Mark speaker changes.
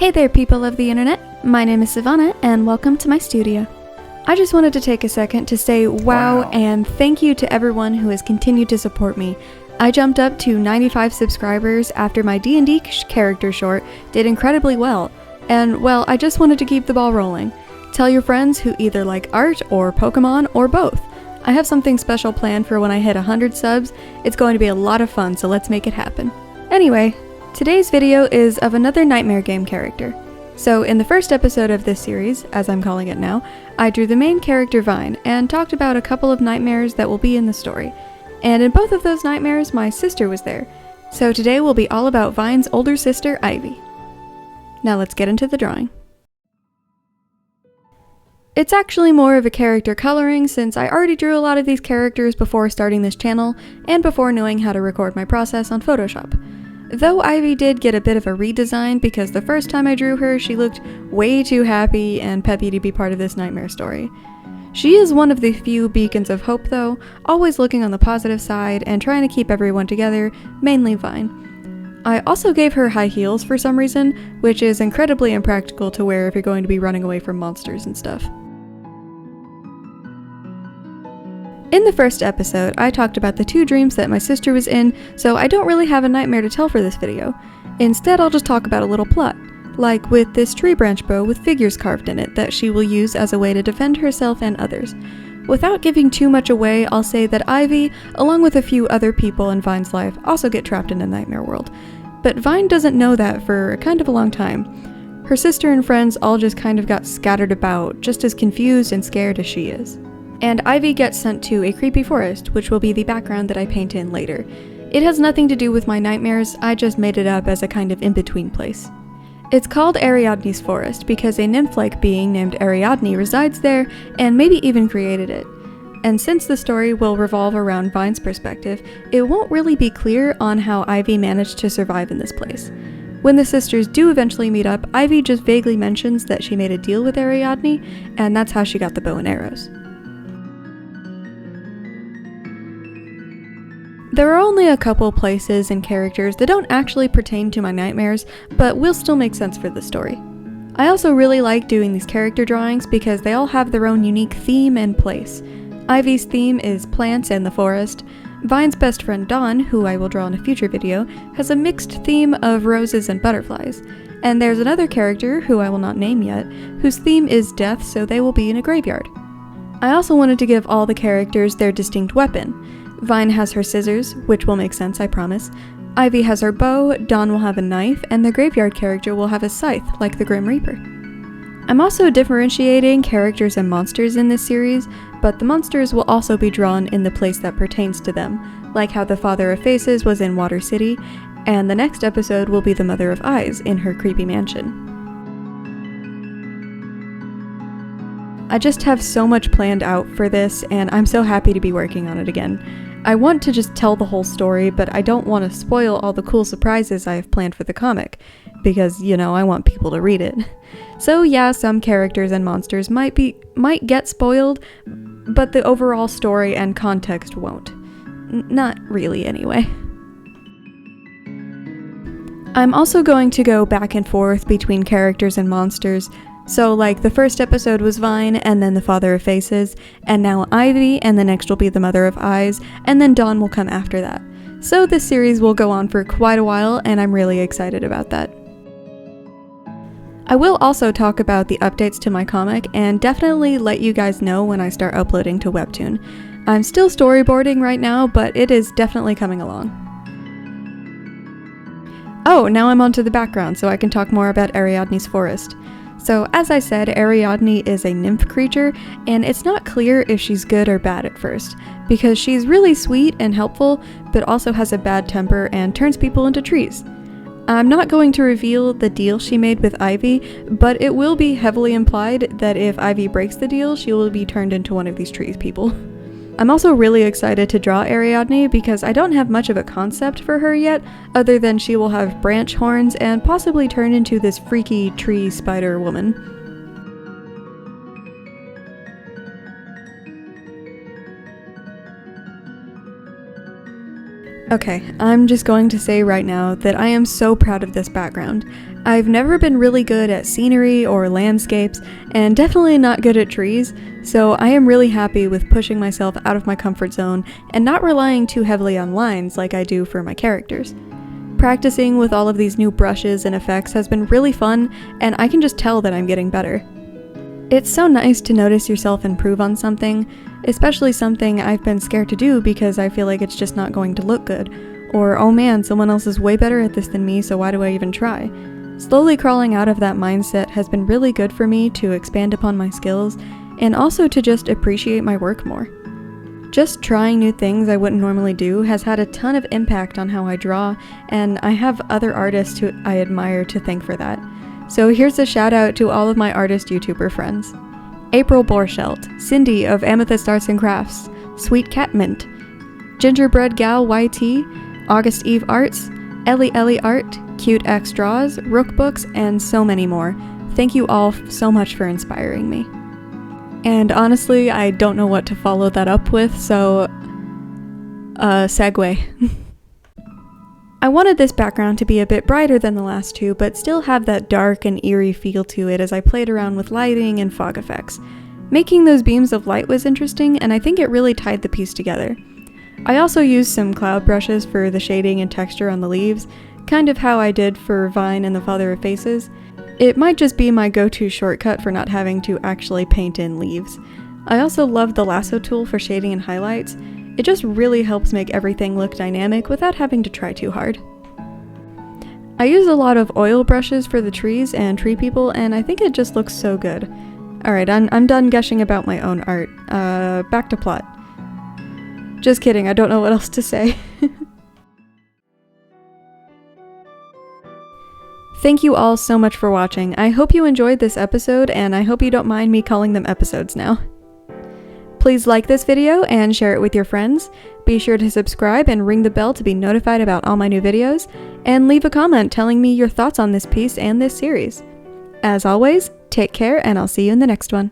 Speaker 1: Hey there, people of the internet. My name is Sivana, and welcome to my studio. I just wanted to take a second to say wow and thank you to everyone who has continued to support me. I jumped up to 95 subscribers after my D&D character short did incredibly well, and well, I just wanted to keep the ball rolling. Tell your friends who either like art or Pokemon or both. I have something special planned for when I hit 100 subs. It's going to be a lot of fun, so let's make it happen. Anyway, today's video is of another Nightmare game character. So in the first episode of this series, as I'm calling it now, I drew the main character Vine and talked about a couple of nightmares that will be in the story. And in both of those nightmares, my sister was there. So today will be all about Vine's older sister, Ivy. Now let's get into the drawing. It's actually more of a character coloring since I already drew a lot of these characters before starting this channel and before knowing how to record my process on Photoshop. Though Ivy did get a bit of a redesign because the first time I drew her, she looked way too happy and peppy to be part of this nightmare story. She is one of the few beacons of hope though, always looking on the positive side and trying to keep everyone together, mainly Vine. I also gave her high heels for some reason, which is incredibly impractical to wear if you're going to be running away from monsters and stuff. In the first episode, I talked about the two dreams that my sister was in, so I don't really have a nightmare to tell for this video. Instead, I'll just talk about a little plot, like with this tree branch bow with figures carved in it that she will use as a way to defend herself and others. Without giving too much away, I'll say that Ivy, along with a few other people in Vine's life, also get trapped in a nightmare world. But Vine doesn't know that for kind of a long time. Her sister and friends all just kind of got scattered about, just as confused and scared as she is. And Ivy gets sent to a creepy forest, which will be the background that I paint in later. It has nothing to do with my nightmares, I just made it up as a kind of in-between place. It's called Ariadne's Forest because a nymph-like being named Ariadne resides there and maybe even created it. And since the story will revolve around Vine's perspective, it won't really be clear on how Ivy managed to survive in this place. When the sisters do eventually meet up, Ivy just vaguely mentions that she made a deal with Ariadne, and that's how she got the bow and arrows. There are only a couple places and characters that don't actually pertain to my nightmares, but will still make sense for the story. I also really like doing these character drawings because they all have their own unique theme and place. Ivy's theme is plants and the forest. Vine's best friend Dawn, who I will draw in a future video, has a mixed theme of roses and butterflies. And there's another character, who I will not name yet, whose theme is death, so they will be in a graveyard. I also wanted to give all the characters their distinct weapon. Vine has her scissors, which will make sense, I promise. Ivy has her bow, Dawn will have a knife, and the graveyard character will have a scythe, like the Grim Reaper. I'm also differentiating characters and monsters in this series, but the monsters will also be drawn in the place that pertains to them, like how the Father of Faces was in Water City, and the next episode will be the Mother of Eyes in her creepy mansion. I just have so much planned out for this, and I'm so happy to be working on it again. I want to just tell the whole story, but I don't want to spoil all the cool surprises I have planned for the comic, because, you know, I want people to read it. So yeah, some characters and monsters might get spoiled, but the overall story and context won't. Not really, anyway. I'm also going to go back and forth between characters and monsters. So like the first episode was Vine, and then the Father of Faces, and now Ivy, and the next will be the Mother of Eyes, and then Dawn will come after that. So this series will go on for quite a while, and I'm really excited about that. I will also talk about the updates to my comic, and definitely let you guys know when I start uploading to Webtoon. I'm still storyboarding right now, but it is definitely coming along. Oh, now I'm onto the background, so I can talk more about Ariadne's Forest. So as I said, Ariadne is a nymph creature, and it's not clear if she's good or bad at first, because she's really sweet and helpful, but also has a bad temper and turns people into trees. I'm not going to reveal the deal she made with Ivy, but it will be heavily implied that if Ivy breaks the deal, she will be turned into one of these tree people. I'm also really excited to draw Ariadne because I don't have much of a concept for her yet, other than she will have branch horns and possibly turn into this freaky tree spider woman. Okay, I'm just going to say right now that I am so proud of this background. I've never been really good at scenery or landscapes, and definitely not good at trees, so I am really happy with pushing myself out of my comfort zone and not relying too heavily on lines like I do for my characters. Practicing with all of these new brushes and effects has been really fun, and I can just tell that I'm getting better. It's so nice to notice yourself improve on something, especially something I've been scared to do because I feel like it's just not going to look good, or oh man, someone else is way better at this than me, so why do I even try? Slowly crawling out of that mindset has been really good for me to expand upon my skills, and also to just appreciate my work more. Just trying new things I wouldn't normally do has had a ton of impact on how I draw, and I have other artists who I admire to thank for that. So here's a shout out to all of my artist YouTuber friends. April Borchelt, Cindy of Amethyst Arts and Crafts, SweetCatMint, GingerBreadGalYT, August Eve Arts, Eli Eli Art, Cute X Draws, RookBooks, and so many more. Thank you all so much for inspiring me. And honestly, I don't know what to follow that up with, so segue. I wanted this background to be a bit brighter than the last two, but still have that dark and eerie feel to it as I played around with lighting and fog effects. Making those beams of light was interesting, and I think it really tied the piece together. I also used some cloud brushes for the shading and texture on the leaves, kind of how I did for Vine and the Father of Faces. It might just be my go-to shortcut for not having to actually paint in leaves. I also love the lasso tool for shading and highlights. It just really helps make everything look dynamic without having to try too hard. I use a lot of oil brushes for the trees and tree people, and I think it just looks so good. Alright, I'm done gushing about my own art. Back to plot. Just kidding, I don't know what else to say. Thank you all so much for watching. I hope you enjoyed this episode, and I hope you don't mind me calling them episodes now. Please like this video and share it with your friends. Be sure to subscribe and ring the bell to be notified about all my new videos, and leave a comment telling me your thoughts on this piece and this series. As always, take care, and I'll see you in the next one.